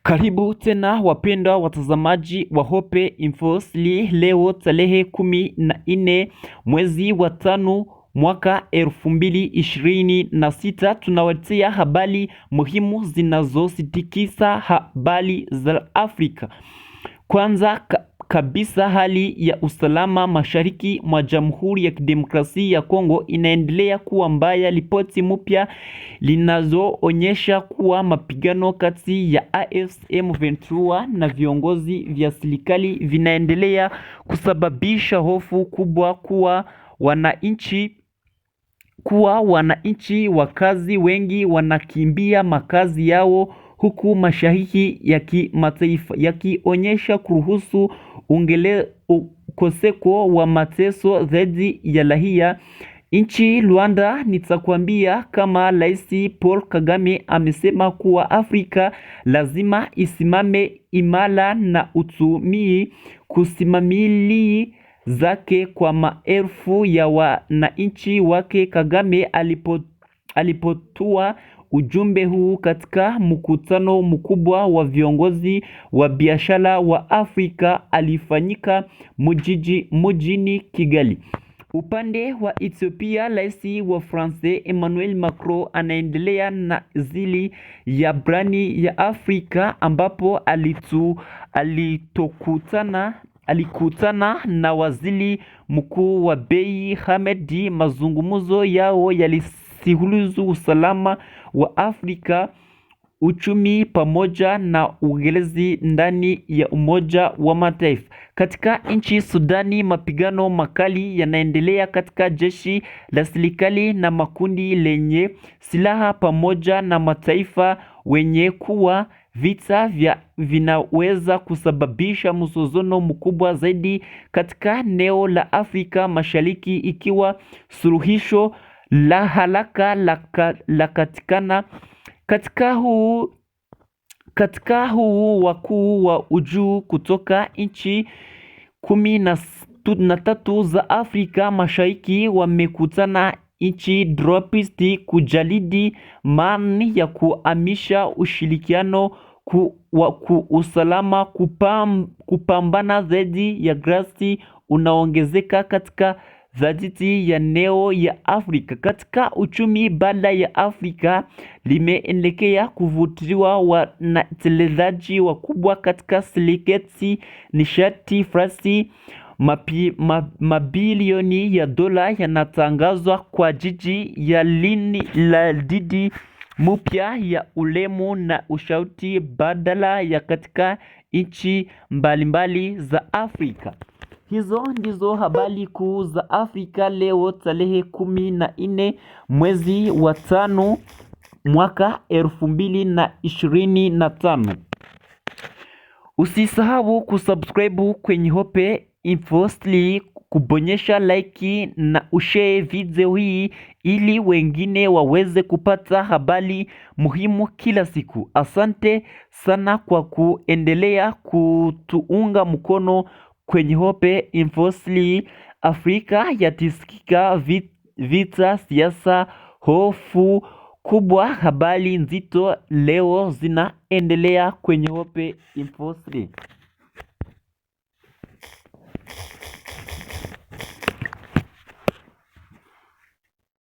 Karibu tena wapendwa watazamaji wa Hope Info. Leo tarehe 14 mwezi wa 5 mwaka 2026 tunawaletea habari muhimu zinazositikisa habari za Afrika. Kwanza kabisa, hali ya usalama mashariki mwa Jamhuri ya Kidemokrasia ya Kongo inaendelea kuwa mbaya. Ripoti mpya linazoonyesha kuwa mapigano kati ya AFC M23 na viongozi vya serikali vinaendelea kusababisha hofu kubwa kuwa wananchi wakazi wengi wanakimbia makazi yao, huku mashahidi ya kimataifa yakionyesha kuruhusu ukoseko wa mateso dhidi ya raia. Nchi Rwanda, nitakwambia kama Rais Paul Kagame amesema kuwa Afrika lazima isimame imara na utumii kusimamili zake kwa maelfu ya wananchi wake. Kagame alipotoa ujumbe huu katika mkutano mkubwa wa viongozi wa biashara wa Afrika alifanyika mjini Kigali. Upande wa Ethiopia, Rais wa France Emmanuel Macron anaendelea na zili ya barani ya Afrika ambapo alikutana na waziri mkuu wa Abiy Ahmed. Mazungumzo yao yalisihuluzu usalama wa Afrika, uchumi pamoja na uongozi ndani ya Umoja wa Mataifa. Katika nchi Sudani, mapigano makali yanaendelea katika jeshi la serikali na makundi lenye silaha pamoja na mataifa wenye kuwa vita vinaweza kusababisha mzozo mkubwa zaidi katika eneo la Afrika Mashariki ikiwa suluhisho la haraka la katikana. Katika huu wakuu wa juu kutoka nchi 13 za Afrika Mashariki wamekutana nchi Djibouti kujadili namna ya kuhamisha ushirikiano wa usalama kupambana dhidi ya ghasia unaongezeka katika bajeti ya eneo ya Afrika. Katika uchumi, bara ya Afrika limeendelea kuvutiwa na wawekezaji wakubwa katika sekta nishati farasi. Mabilioni ya dola yanatangazwa kwa ajili ya didi mpya ya elimu na ushauri badala ya katika nchi mbalimbali za Afrika. Hizo ndizo habari kuu za Afrika leo tarehe 14 mwezi wa 5 mwaka 2025. Usisahau kusubscribe kwenye Hope Info, kubonyesha like na ushare video hii ili wengine waweze kupata habari muhimu kila siku. Asante sana kwa kuendelea kutuunga mkono kwenye Hope Info. Afrika yatisikika vita, siasa, hofu kubwa. Habari nzito leo zinaendelea kwenye Hope Info.